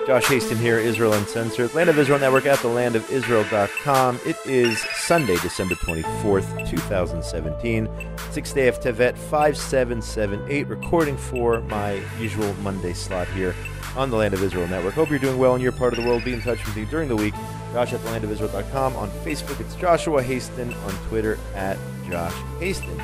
Josh Hasten here, Israel Uncensored, Land of Israel Network at thelandofisrael.com. It is Sunday, December 24th, 2017, 6th day of Tevet, 5778, recording for my usual Monday slot here on the Land of Israel Network. Hope you're doing well in your part of the world. Be in touch with me during the week. Josh at thelandofisrael.com. On Facebook, it's Joshua Hasten. On Twitter, at Josh Hasten.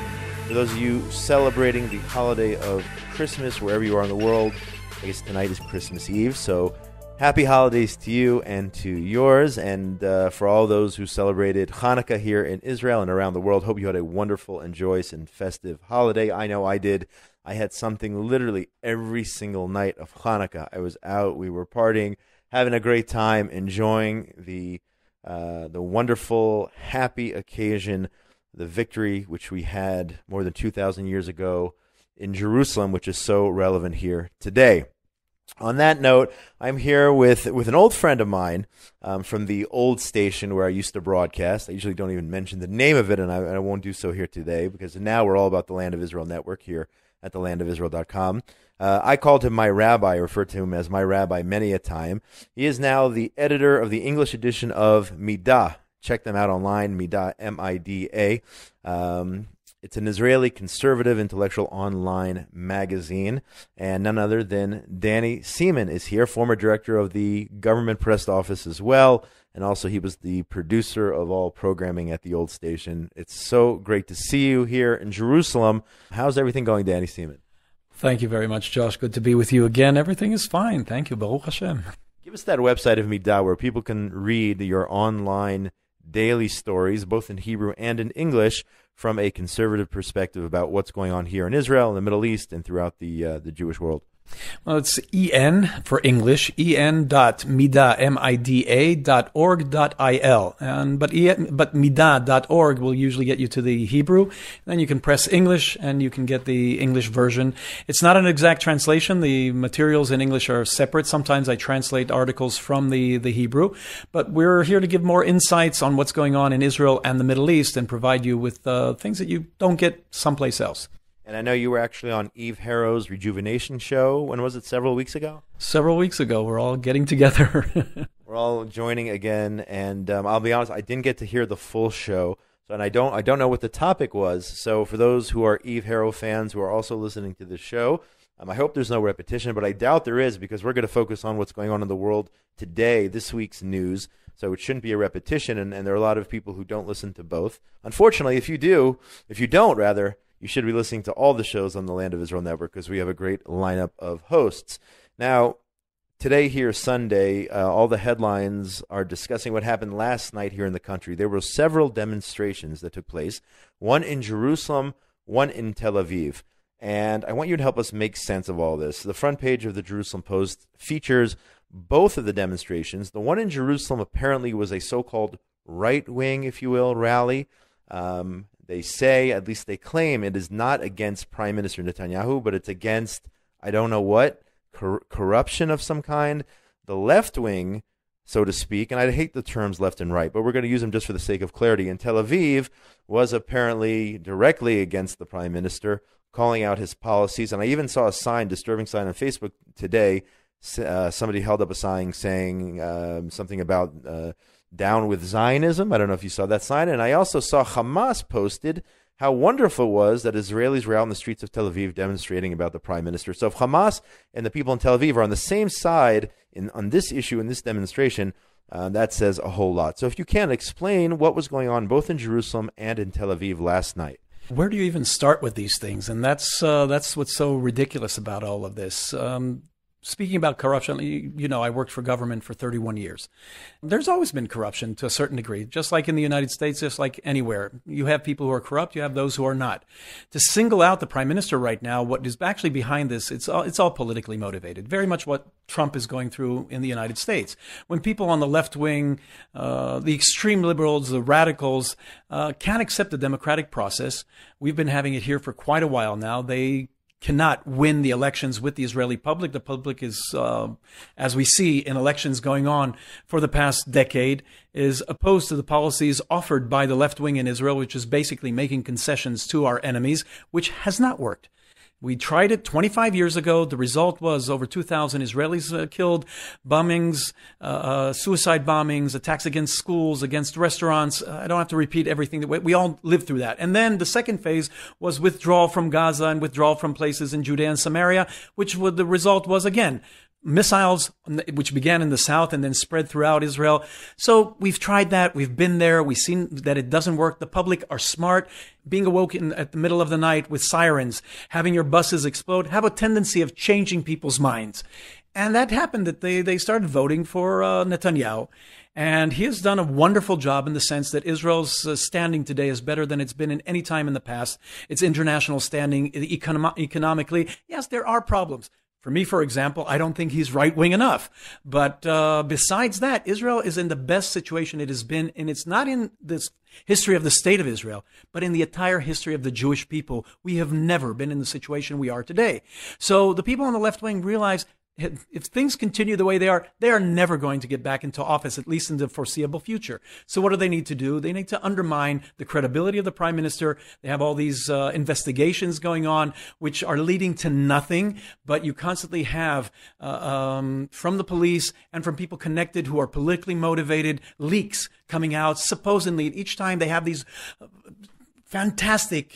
For those of you celebrating the holiday of Christmas, wherever you are in the world, I guess tonight is Christmas Eve, so happy holidays to you and to yours. And for all those who celebrated Hanukkah here in Israel and around the world, hope you had a wonderful and joyous and festive holiday. I know I did. I had something literally every single night of Hanukkah. I was out, we were partying, having a great time, enjoying the wonderful, happy occasion, the victory which we had more than 2,000 years ago in Jerusalem, which is so relevant here today. On that note, I'm here with an old friend of mine from the old station where I used to broadcast. I usually don't even mention the name of it, and I won't do so here today, because now we're all about the Land of Israel Network here at thelandofisrael.com. I called him my rabbi, referred to him as my rabbi many a time. He is now the editor of the English edition of Mida. Check them out online, Mida, M-I-D-A. It's an Israeli conservative intellectual online magazine, and none other than Danny Seaman is here, former director of the government press office as well, and also he was the producer of all programming at the old station. It's so great to see you here in Jerusalem. How's everything going, Danny Seaman? Thank you very much, Josh. Good to be with you again. Everything is fine. Thank you. Baruch Hashem. Give us that website of Mida where people can read your online daily stories, both in Hebrew and in English, from a conservative perspective about what's going on here in Israel, in the Middle East, and throughout the Jewish world. Well, it's en for English, en.mida, mida.org.il. But mida.org will usually get you to the Hebrew. Then you can press English, and you can get the English version. It's not an exact translation. The materials in English are separate. Sometimes I translate articles from the Hebrew. But we're here to give more insights on what's going on in Israel and the Middle East and provide you with things that you don't get someplace else. And I know you were actually on Eve Harrow's Rejuvenation show. When was it? Several weeks ago? Several weeks ago. We're all getting together. We're all joining again. And I'll be honest, I didn't get to hear the full show. And I don't know what the topic was. So for those who are Eve Harrow fans who are also listening to the show, I hope there's no repetition, but I doubt there is, because we're going to focus on what's going on in the world today, this week's news. So it shouldn't be a repetition. And there are a lot of people who don't listen to both. Unfortunately, if you don't, you should be listening to all the shows on the Land of Israel Network, because we have a great lineup of hosts. Now, today here, Sunday, all the headlines are discussing what happened last night here in the country. There were several demonstrations that took place, one in Jerusalem, one in Tel Aviv. And I want you to help us make sense of all this. The front page of the Jerusalem Post features both of the demonstrations. The one in Jerusalem apparently was a so-called right-wing, if you will, rally. They say, at least they claim, it is not against Prime Minister Netanyahu, but it's against, I don't know what, corruption of some kind. The left wing, so to speak, and I hate the terms left and right, but we're going to use them just for the sake of clarity. In Tel Aviv was apparently directly against the Prime Minister, calling out his policies. And I even saw a sign, disturbing sign on Facebook today. Somebody held up a sign saying something about down with Zionism. I don't know if you saw that sign. And I also saw Hamas posted how wonderful it was that Israelis were out in the streets of Tel Aviv demonstrating about the Prime Minister. So if Hamas and the people in Tel Aviv are on the same side on this issue, in this demonstration, that says a whole lot. So if you can, explain what was going on both in Jerusalem and in Tel Aviv last night. Where do you even start with these things? And that's what's so ridiculous about all of this. Speaking about corruption, you know, I worked for government for 31 years. There's always been corruption to a certain degree, just like in the United States, just like anywhere. You have people who are corrupt, you have those who are not. To single out the Prime Minister right now, what is actually behind this, it's all politically motivated. Very much what Trump is going through in the United States. When people on the left wing, the extreme liberals, the radicals, can't accept the democratic process, we've been having it here for quite a while now. They cannot win the elections with the Israeli public. The public is, as we see in elections going on for the past decade, is opposed to the policies offered by the left wing in Israel, which is basically making concessions to our enemies, which has not worked. We tried it 25 years ago. The result was over 2,000 Israelis killed, bombings, suicide bombings, attacks against schools, against restaurants. I don't have to repeat everything. That we all lived through that. And then the second phase was withdrawal from Gaza and withdrawal from places in Judea and Samaria, which the result was, again, missiles, which began in the south and then spread throughout Israel. So we've tried that. We've been there. We've seen that it doesn't work. The public are smart. Being awoken at the middle of the night with sirens, having your buses explode, have a tendency of changing people's minds. And that happened, that they started voting for Netanyahu. And he has done a wonderful job in the sense that Israel's standing today is better than it's been in any time in the past. Its international standing economically. Yes, there are problems. For me, for example, I don't think he's right-wing enough. But besides that, Israel is in the best situation it has been, and it's not in this history of the state of Israel, but in the entire history of the Jewish people. We have never been in the situation we are today. So the people on the left wing realize if things continue the way they are never going to get back into office, at least in the foreseeable future. So what do they need to do? They need to undermine the credibility of the prime minister. They have all these investigations going on, which are leading to nothing. But you constantly have, from the police and from people connected who are politically motivated, leaks coming out. Supposedly, each time they have these fantastic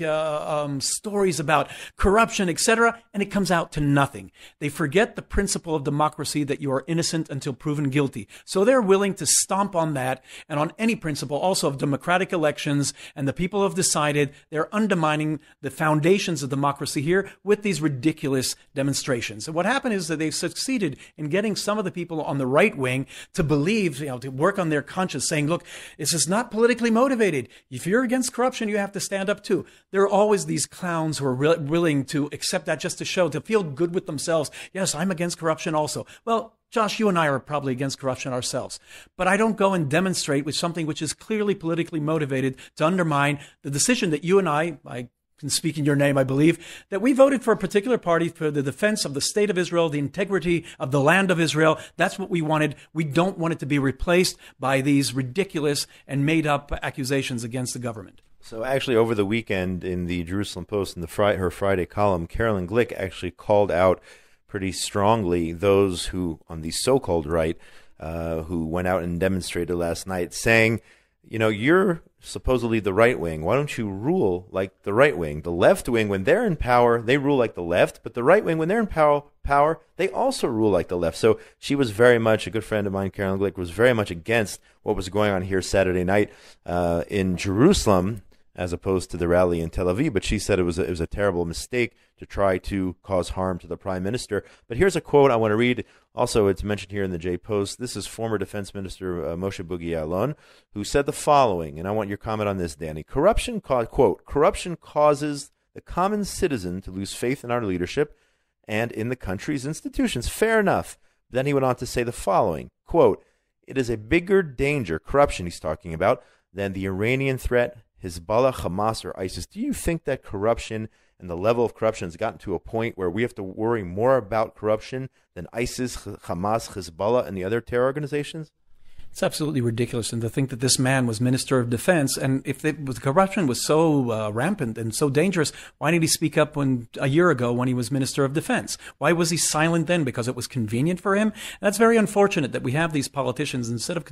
stories about corruption, etc., and it comes out to nothing. They forget the principle of democracy, that you are innocent until proven guilty. So they're willing to stomp on that and on any principle also of democratic elections, and the people have decided they're undermining the foundations of democracy here with these ridiculous demonstrations. And what happened is that they've succeeded in getting some of the people on the right wing to believe, to work on their conscience, saying, look, this is not politically motivated. If you're against corruption, you have to stand up too. There are always these clowns who are willing to accept that just to show, to feel good with themselves. Yes, I'm against corruption also. Well, Josh, you and I are probably against corruption ourselves. But I don't go and demonstrate with something which is clearly politically motivated to undermine the decision that you and I can speak in your name, I believe, that we voted for a particular party for the defense of the state of Israel, the integrity of the land of Israel. That's what we wanted. We don't want it to be replaced by these ridiculous and made-up accusations against the government. So actually, over the weekend in the Jerusalem Post, in her Friday column, Carolyn Glick actually called out pretty strongly those who, on the so-called right, who went out and demonstrated last night, saying, you're supposedly the right wing. Why don't you rule like the right wing? The left wing, when they're in power, they rule like the left. But the right wing, when they're in power, they also rule like the left. So she was very much, a good friend of mine, Carolyn Glick, was very much against what was going on here Saturday night in Jerusalem, as opposed to the rally in Tel Aviv. But she said it was a terrible mistake to try to cause harm to the prime minister. But here's a quote I want to read. Also, it's mentioned here in the J Post. This is former Defense Minister Moshe Ya'alon, who said the following, and I want your comment on this, Danny. Quote, corruption causes the common citizen to lose faith in our leadership and in the country's institutions. Fair enough. Then he went on to say the following, quote, it is a bigger danger, corruption he's talking about, than the Iranian threat, Hezbollah, Hamas, or ISIS. Do you think that corruption and the level of corruption has gotten to a point where we have to worry more about corruption than ISIS, Hamas, Hezbollah, and the other terror organizations? It's absolutely ridiculous. And to think that this man was Minister of Defense, and if the corruption was so rampant and so dangerous, why didn't he speak up a year ago when he was Minister of Defense? Why was he silent then? Because it was convenient for him? And that's very unfortunate that we have these politicians, instead of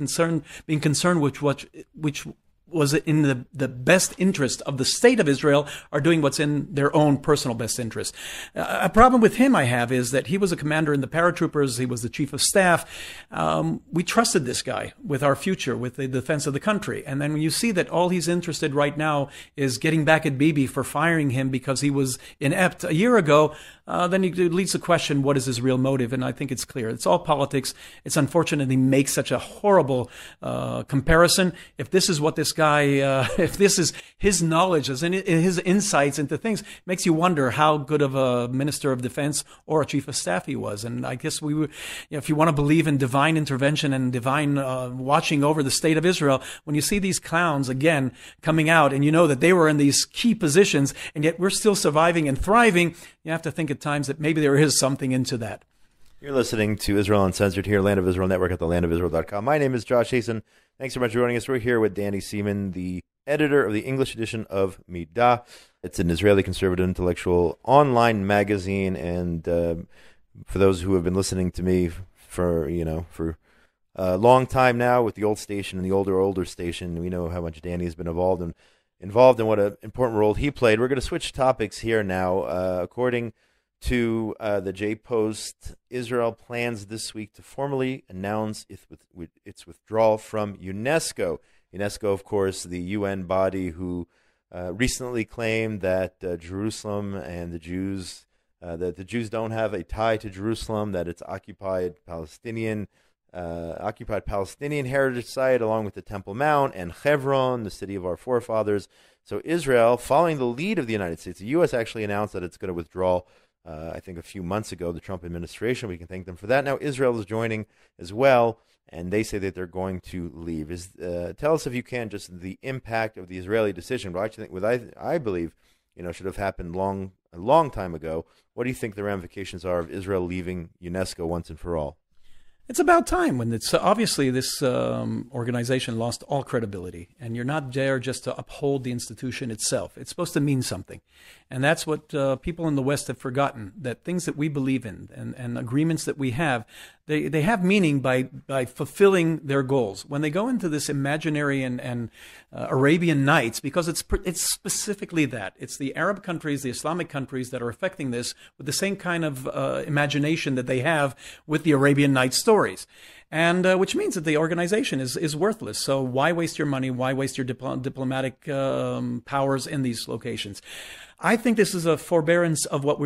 being concerned with which was in the best interest of the state of Israel, are doing what's in their own personal best interest. A problem with him I have is that he was a commander in the paratroopers. He was the chief of staff. We trusted this guy with our future, with the defense of the country. And then when you see that all he's interested right now is getting back at Bibi for firing him because he was inept a year ago, then it leads to question, what is his real motive? And I think it's clear. It's all politics. It's unfortunate he makes such a horrible comparison. If this is what this guy, if this is his knowledge, his insights into things, makes you wonder how good of a minister of defense or a chief of staff he was. And I guess if you want to believe in divine intervention and divine watching over the state of Israel, when you see these clowns again coming out, and you know that they were in these key positions, and yet we're still surviving and thriving, you have to think at times that maybe there is something into that. You're listening to Israel Uncensored here, Land of Israel Network at thelandofisrael.com. My name is Josh Hasten. Thanks so much for joining us. We're here with Danny Seaman, the editor of the English edition of Mida. It's an Israeli conservative intellectual online magazine, and for those who have been listening to me for a long time now with the old station and the older station, we know how much Danny has been involved in what an important role he played. We're going to switch topics here now. According to the J-Post, Israel plans this week to formally announce its withdrawal from UNESCO. UNESCO, of course, the UN body who recently claimed that Jerusalem and the Jews don't have a tie to Jerusalem, that it's occupied Palestinian heritage site, along with the Temple Mount and Hebron, the city of our forefathers. So Israel, following the lead of the United States, the U.S. actually announced that it's going to withdraw, I think a few months ago, the Trump administration. We can thank them for that. Now Israel is joining as well, and they say that they're going to leave. Tell us, if you can, just the impact of the Israeli decision, which I believe should have happened a long time ago. What do you think the ramifications are of Israel leaving UNESCO once and for all? It's about time. When it's obviously this organization lost all credibility, and you're not there just to uphold the institution itself. It's supposed to mean something, and that's what people in the West have forgotten. That things that we believe in and agreements that we have, they have meaning by fulfilling their goals. When they go into this imaginary and Arabian Nights, because it's specifically that. It's the Arab countries, the Islamic countries that are affecting this with the same kind of imagination that they have with the Arabian Nights stories. And which means that the organization is worthless. So why waste your money? Why waste your diplomatic powers in these locations? I think this is a forbearance of what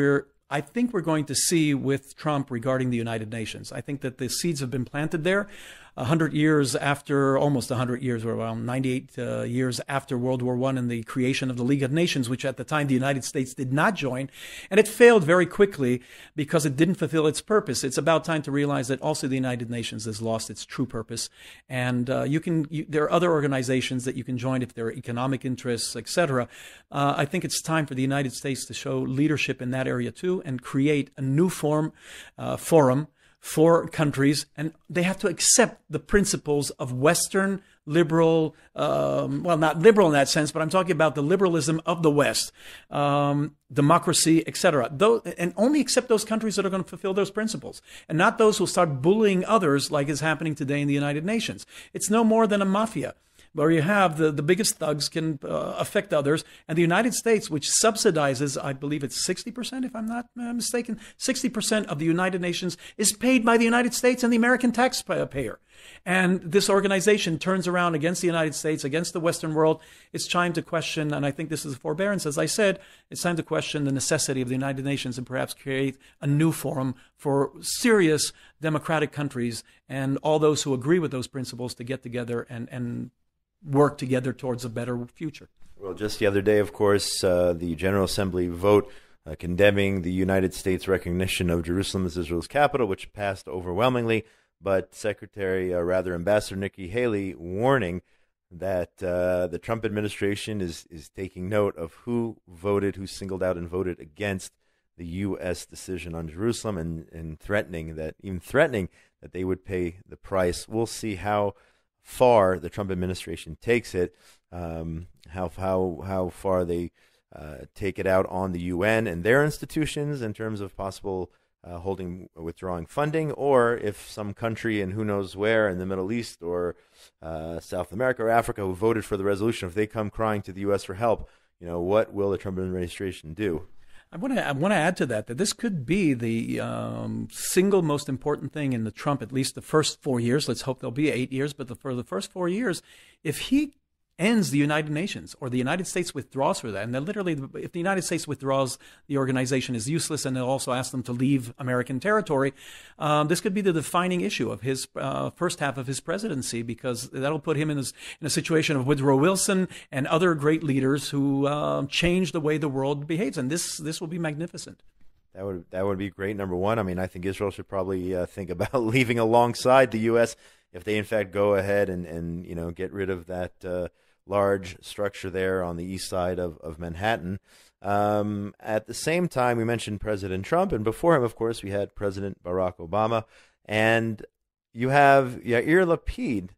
I think we're going to see with Trump regarding the United Nations. I think that the seeds have been planted there. 100 years after, almost 100 years, or around 98 years after World War I and the creation of the League of Nations, which at the time the United States did not join. And it failed very quickly because it didn't fulfill its purpose. It's about time to realize that also the United Nations has lost its true purpose. And there are other organizations that you can join if there are economic interests, etc. I think it's time for the United States to show leadership in that area too and create a new forum for countries, and they have to accept the principles of Western liberal, well, not liberal in that sense, but I'm talking about the liberalism of the West, democracy, etc. And only accept those countries that are going to fulfill those principles, and not those who start bullying others like is happening today in the United Nations. It's no more than a mafia, where you have the biggest thugs can affect others. And the United States, which subsidizes, I believe it's 60%, if I'm not mistaken, 60% of the United Nations is paid by the United States and the American taxpayer. And this organization turns around against the United States, against the Western world. It's time to question, and I think this is a forbearance, as I said, it's time to question the necessity of the United Nations and perhaps create a new forum for serious democratic countries and all those who agree with those principles to get together and work together towards a better future. Well, just the other day, of course, the General Assembly vote condemning the United States recognition of Jerusalem as Israel's capital, which passed overwhelmingly, but Ambassador Nikki Haley warning that the Trump administration is taking note of who singled out and voted against the U.S. decision on Jerusalem and threatening that they would pay the price. We'll see how far the Trump administration takes it, how far they take it out on the UN and their institutions in terms of possible withdrawing funding, or if some country in who knows where in the Middle East or South America or Africa who voted for the resolution, if they come crying to the U.S. for help, what will the Trump administration do? I want to add to that this could be the single most important thing in the Trump, at least the first 4 years. Let's hope there'll be 8 years, but for the first 4 years, if he ends the United Nations or the United States withdraws for that, and then literally if the United States withdraws, the organization is useless, and they'll also ask them to leave American territory, this could be the defining issue of his first half of his presidency, because that'll put him in a situation of Woodrow Wilson and other great leaders who changed the way the world behaves, and this will be magnificent. That would be great. Number one, I mean, I think Israel should probably think about leaving alongside the U.S. if they in fact go ahead and get rid of that large structure there on the east side of Manhattan. At the same time, we mentioned President Trump, and before him, of course, we had President Barack Obama, and you have Yair Lapid,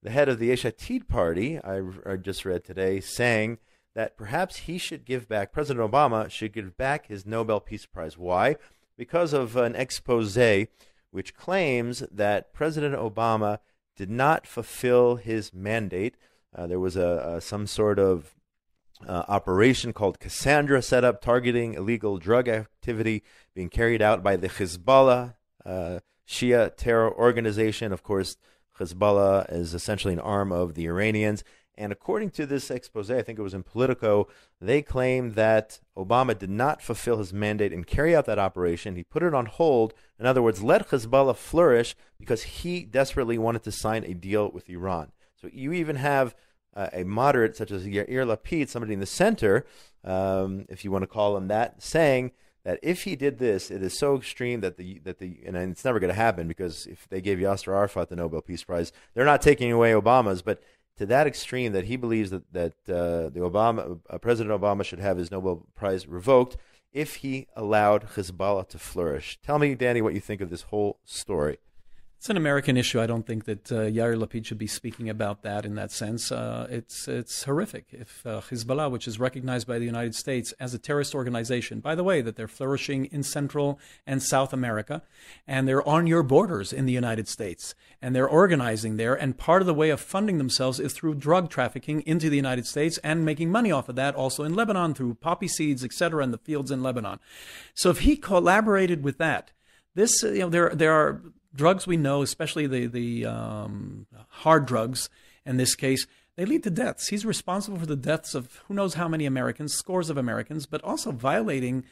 the head of the Yesh Atid party, I just read today, saying that perhaps President Obama should give back his Nobel Peace Prize. Why? Because of an expose which claims that President Obama did not fulfill his mandate. There was some sort of operation called Cassandra set up targeting illegal drug activity being carried out by the Hezbollah Shia terror organization. Of course, Hezbollah is essentially an arm of the Iranians. And according to this expose, I think it was in Politico, they claimed that Obama did not fulfill his mandate and carry out that operation. He put it on hold. In other words, let Hezbollah flourish because he desperately wanted to sign a deal with Iran. So you even have a moderate such as Yair Lapid, somebody in the center, if you want to call him that, saying that if he did this, it is so extreme that and it's never going to happen, because if they gave Yasser Arafat the Nobel Peace Prize, they're not taking away Obama's, but to that extreme that he believes that President Obama should have his Nobel Prize revoked if he allowed Hezbollah to flourish. Tell me, Danny, what you think of this whole story. It's an American issue. I don't think that Yair Lapid should be speaking about that in that sense. It's horrific. If Hezbollah, which is recognized by the United States as a terrorist organization, by the way, that they're flourishing in Central and South America, and they're on your borders in the United States, and they're organizing there, and part of the way of funding themselves is through drug trafficking into the United States and making money off of that also in Lebanon through poppy seeds, etc., in the fields in Lebanon. So if he collaborated with that, this, there are drugs we know, especially the hard drugs in this case, they lead to deaths. He's responsible for the deaths of who knows how many Americans, scores of Americans, but also violating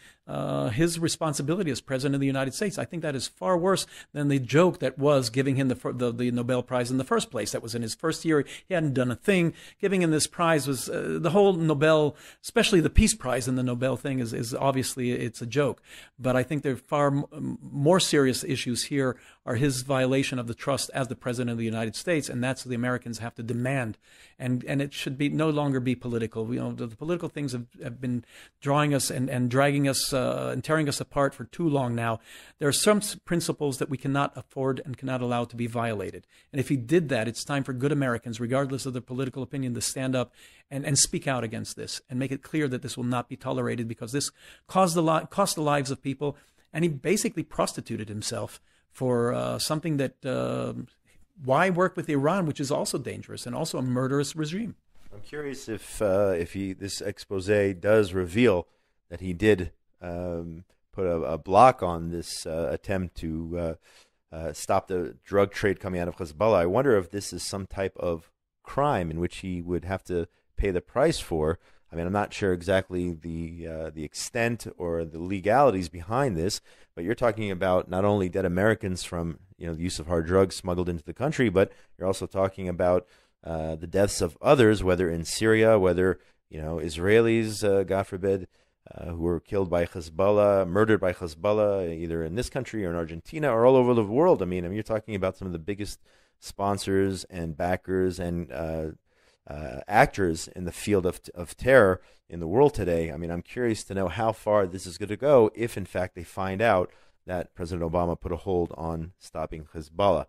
his responsibility as President of the United States. I think that is far worse than the joke that was giving him the Nobel Prize in the first place. That was in his first year. He hadn't done a thing. Giving him this prize was the whole Nobel, especially the Peace Prize and the Nobel thing is obviously it's a joke. But I think there are far more serious issues here are his violation of the trust as the President of the United States, and that's what the Americans have to demand. And it should be no longer be political. The political things have been drawing us and dragging us and tearing us apart for too long now. There are some principles that we cannot afford and cannot allow to be violated. And if he did that, it's time for good Americans, regardless of their political opinion, to stand up and speak out against this and make it clear that this will not be tolerated, because this cost the lives of people. And he basically prostituted himself for something that... why work with Iran, which is also dangerous and also a murderous regime? I'm curious if this expose does reveal that he did put a block on this attempt to stop the drug trade coming out of Hezbollah. I wonder if this is some type of crime in which he would have to pay the price for. I mean, I'm not sure exactly the extent or the legalities behind this, but you're talking about not only dead Americans from the use of hard drugs smuggled into the country, but you're also talking about the deaths of others, whether in Syria, whether Israelis, God forbid, who were killed by Hezbollah, murdered by Hezbollah, either in this country or in Argentina or all over the world. I mean, you're talking about some of the biggest sponsors and backers and actors in the field of terror in the world today. I mean, I'm curious to know how far this is going to go if, in fact, they find out that President Obama put a hold on stopping Hezbollah.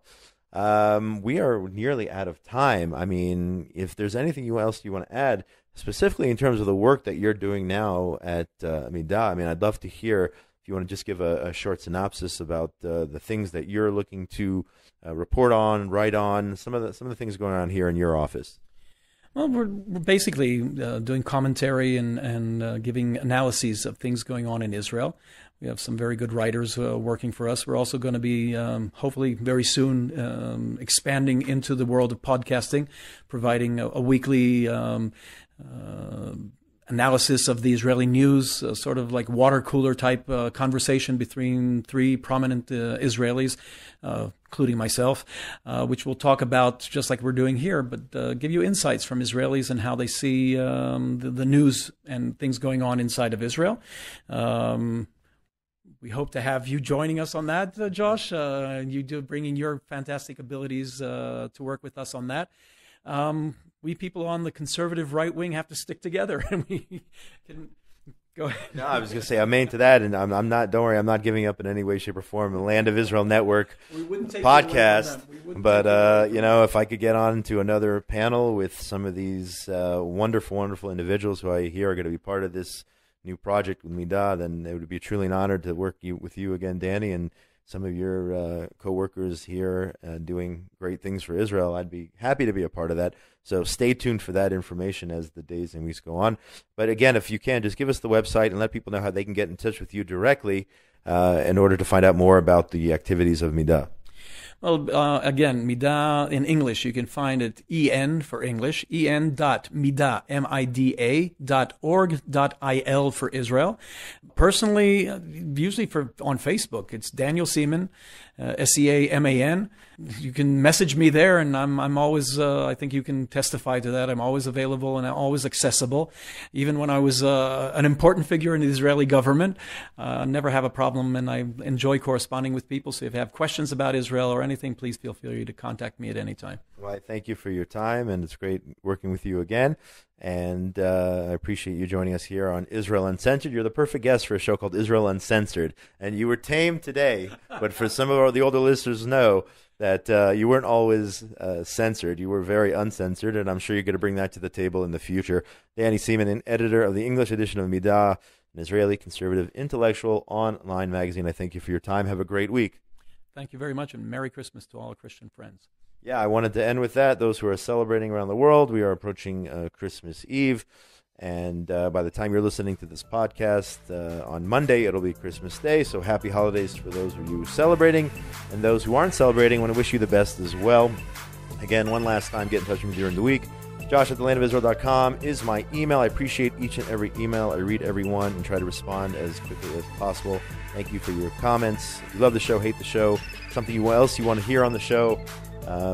We are nearly out of time. I mean, if there's anything else you want to add, specifically in terms of the work that you're doing now at Mida, I mean, I'd love to hear if you want to just give a short synopsis about the things that you're looking to report on, write on, some of the things going on here in your office. Well, we're basically doing commentary and giving analyses of things going on in Israel. We have some very good writers working for us. We're also going to be, hopefully very soon, expanding into the world of podcasting, providing a weekly analysis of the Israeli news, sort of like water cooler type conversation between three prominent Israelis, including myself, which we'll talk about just like we're doing here, but give you insights from Israelis and how they see the news and things going on inside of Israel. We hope to have you joining us on that, Josh. You do bringing your fantastic abilities to work with us on that. We people on the conservative right wing have to stick together, and we can Go ahead. No, I was going to say amen to that, and I'm not. Don't worry, I'm not giving up in any way, shape, or form. The Land of Israel Network podcast, but if I could get on to another panel with some of these wonderful, wonderful individuals who I hear are going to be part of this new project with Mida, then it would be truly an honor to work with you again, Danny, and some of your co-workers here doing great things for Israel. I'd be happy to be a part of that. So stay tuned for that information as the days and weeks go on. But again, if you can, just give us the website and let people know how they can get in touch with you directly in order to find out more about the activities of Mida. Well, again, Mida in English, you can find it en for English, en.mida, mida.org.il for Israel. Personally, usually on Facebook, it's Daniel Seaman, Seaman. You can message me there, and I'm always, I think you can testify to that. I'm always available and always accessible. Even when I was an important figure in the Israeli government, I never have a problem, and I enjoy corresponding with people. So if you have questions about Israel or anything, please feel free to contact me at any time. Well, I thank you for your time, and it's great working with you again. And I appreciate you joining us here on Israel Uncensored. You're the perfect guest for a show called Israel Uncensored. And you were tame today, but for some of the older listeners know that you weren't always censored. You were very uncensored, and I'm sure you're going to bring that to the table in the future. Danny Seaman, an editor of the English edition of Mida, an Israeli conservative intellectual online magazine. I thank you for your time. Have a great week. Thank you very much, and Merry Christmas to all Christian friends. Yeah, I wanted to end with that. Those who are celebrating around the world, we are approaching Christmas Eve. And by the time you're listening to this podcast on Monday, it'll be Christmas Day. So happy holidays for those of you celebrating. And those who aren't celebrating, I want to wish you the best as well. Again, one last time, get in touch with me during the week. Josh@thelandofisrael.com is my email. I appreciate each and every email. I read every one and try to respond as quickly as possible. Thank you for your comments. If you love the show, hate the show, something else you want to hear on the show,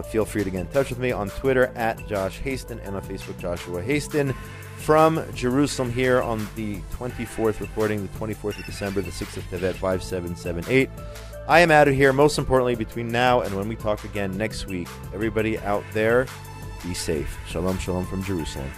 feel free to get in touch with me on Twitter @Josh Hasten and on Facebook, Joshua Hasten. From Jerusalem here on the 24th, recording the 24th of December, the 6th of Tevet, 5778. I am out of here, most importantly, between now and when we talk again next week. Everybody out there, be safe. Shalom, shalom from Jerusalem.